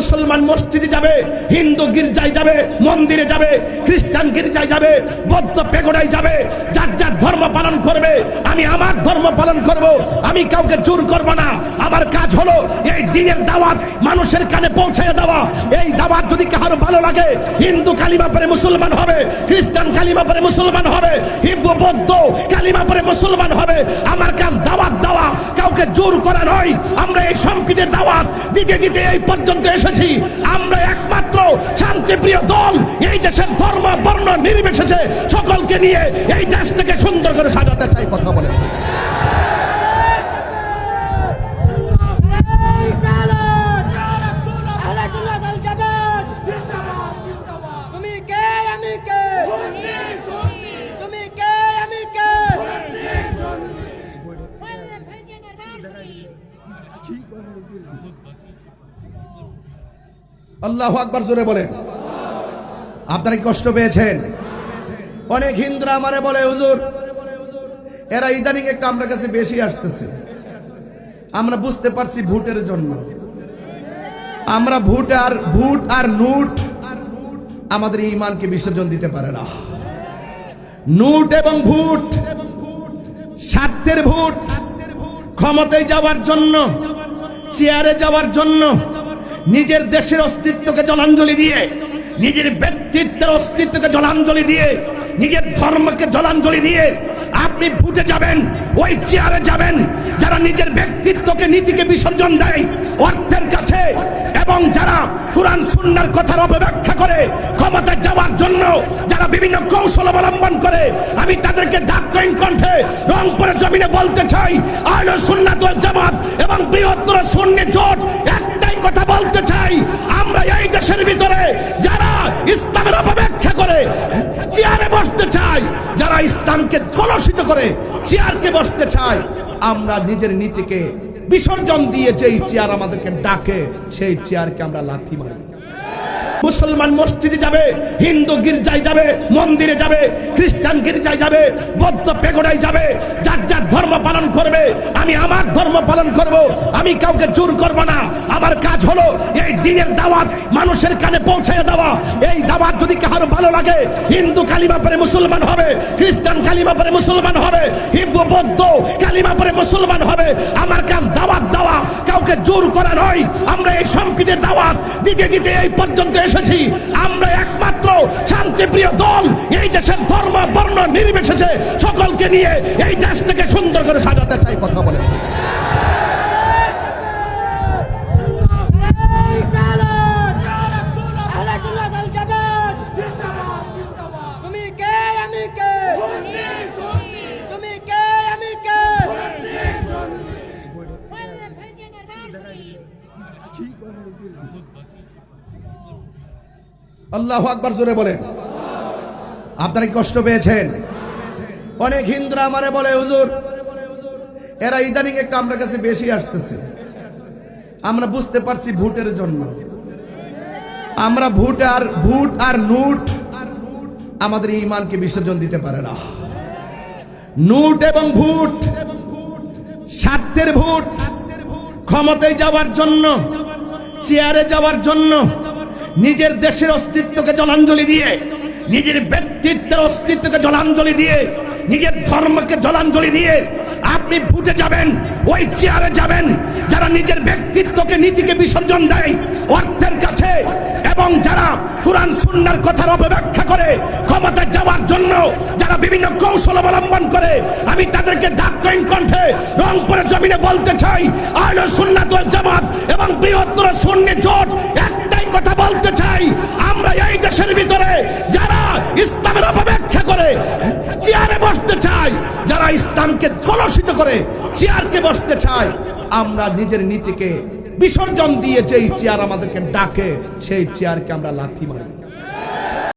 মুসলমান মসজিদে যাবে, হিন্দু গির্জায় যাবে, মন্দিরে যাবে, খ্রিস্টান গির্জায় যাবে, বৌদ্ধ পেগোডায় যাবে, যার যার ধর্ম পালন করবে। আমি আমার ধর্ম পালন করব, আমি কাউকে জোর করব না। আমার কাজ হলো এই দ্বীনের দাওয়াত মানুষের কানে পৌঁছে দেওয়া। এই দাওয়াত যদি কারো ভালো লাগে, হিন্দু কালিমা পড়ে মুসলমান হবে, খ্রিস্টান কালিমা পড়ে মুসলমান হবে, হিন্দু বৌদ্ধ কালিমা পড়ে মুসলমান হবে। আমার কাজ দাওয়াত দেওয়া, কাউকে জোর করা নয়। আমরা এই সম্প্রীতির দাওয়াত দিতে দিতে এই পর্যন্ত এসেছি। আমরা একমাত্র শান্তিপ্রিয় দল, এই দেশের ধর্ম বর্ণ নির্বিশেষে সকলকে নিয়ে এই দেশটাকে সুন্দর করে সাজাতে চাই। কথা বলে আল্লাহু আকবার, জোরে বলেন। আপনারা কি কষ্ট পেয়েছেন? অনেক হিন্দুরা আমারে বলে, হুজুর এরা ইদানিং একটু আমার কাছে বেশি আসতেছে। আমরা বুঝতে পারছি ভোটের জন্য। আমরা ভোট আর নোট আমাদের ঈমানকে বিসর্জন দিতে পারে না। নোট এবং ভোট স্বার্থের ভোট, ক্ষমতায় যাওয়ার জন্য, চেয়ারে যাওয়ার জন্য, নিজের দেশের অস্তিত্বকে জলাঞ্জলি দিয়ে, নিজের ব্যক্তিত্বের অস্তিত্বকে জলাঞ্জলি দিয়ে, নিজের ধর্মকে জলাঞ্জলি দিয়ে আপনি ভোটে যাবেন, ওই চেয়ারে যাবেন যারা নিজের ব্যক্তিত্বকে নীতিকে বিসর্জন দেয় অর্থের কাছে, এবং যারা কুরআন সুন্নাহর কথার অপব্যাখ্যা করে ক্ষমতা যাওয়ার জন্য যারা বিভিন্ন কৌশল অবলম্বন করে। আমি তাদেরকে ডাকইন কণ্ঠে রংপুরের জমিনে বলতে চাই, আহলে সুন্নাত ওয়াল জামাত এবং বৃহত্তর সুন্নি জোট একটাই কথা বলতে চাই, আমরা এই দেশের ভিতরে যারা ইসলামের অপব্যাখ্যা করে চেয়ারে বসতে চাই, যারা ইসলামকে কলুষিত করে চেয়ারকে বসতে চায়, আমরা নিজের নীতিকে বিসর্জন দিয়ে যেই চেয়ার আমাদেরকে ডাকে সেই চেয়ারকে আমরা লাথি মারি। মুসলমান মসজিদে যাবে, হিন্দু গির্জায় যাবে, মন্দিরে যাবে, খ্রিস্টান গির্জায় যাবে, বৌদ্ধ পেগোডায় যাবে, যার যার ধর্ম পালন করবে। আমি আমার ধর্ম পালন করব, আমি কাউকে জোর করব না। আমার কাজ হলো এই দ্বীনের দাওয়াত মানুষের কানে পৌঁছে দেওয়া। এই দাওয়াত যদি কারো ভালো লাগে, হিন্দু কালিমা পড়ে মুসলমান হবে, খ্রিস্টান কালিমা পড়ে মুসলমান হবে, হিন্দু বৌদ্ধ কালিমা পড়ে মুসলমান হবে। আমার কাজ দাওয়াত দেওয়া, কাউকে জোর করা নয়। আমরা এই সম্প্রীতির দাওয়াত দিতে দিতে এই পর্যন্ত এসেছি। আমরা একমাত্র শান্তিপ্রিয় দল, এই দেশের ধর্ম বর্ণ নির্বিশেষে সকলকে নিয়ে এই দেশটাকে সুন্দর করে সাজাতে চাই। কথা বলে আল্লাহু আকবার, জোরে বলেন। আপনারা কি কষ্ট পেয়েছেন? অনেক হিন্দুরা আমারে বলে, হুজুর এরা ইদানিং একটু আমার কাছে বেশি আসতেছে। আমরা বুঝতে পারছি ভোটের জন্য। আমরা ভোট আর নোট আমাদের ঈমানকে বিসর্জন দিতে পারে না। নোট এবং ভোট স্বার্থের ভোট, ক্ষমতায় যাওয়ার জন্য, চেয়ারে যাওয়ার জন্য, নিজের দেশের অস্তিত্বকে জলাঞ্জলি দিয়ে, নিজের ব্যক্তিত্বের অস্তিত্বকে জলাঞ্জলি দিয়ে, নিজের ধর্মকে জলাঞ্জলি দিয়ে আপনি ভোটে যাবেন, ওই চেয়ারে যাবেন যারা নিজের ব্যক্তিত্বকে নীতিকে বিসর্জন দেয় অর্থের কাছে, এবং যারা কুরআন সুন্নাহর কথার অপব্যাখ্যা করে ক্ষমতা যাওয়ার জন্য যারা বিভিন্ন কৌশল অবলম্বন করে। আমি তাদেরকে ডাকইন কণ্ঠে রংপুরের জমিনে বলতে চাই, আহলে সুন্নাত ওয়াল জামাত এবং বৃহত্তর সুন্নি জোট একটাই কথা বলতে চাই, আমরা এই দেশের ভিতরে যারা ইসলামের অপব্যাখ্যা করে চেয়ারে বসতে চাই, যারা ইসলামকে কলুষিত করে চেয়ারকে বসতে চায়, আমরা নিজের নীতিকে বিসর্জন দিয়ে যেই চেয়ার আমাদেরকে ডাকে সেই চেয়ারকে আমরা লাথি মারি।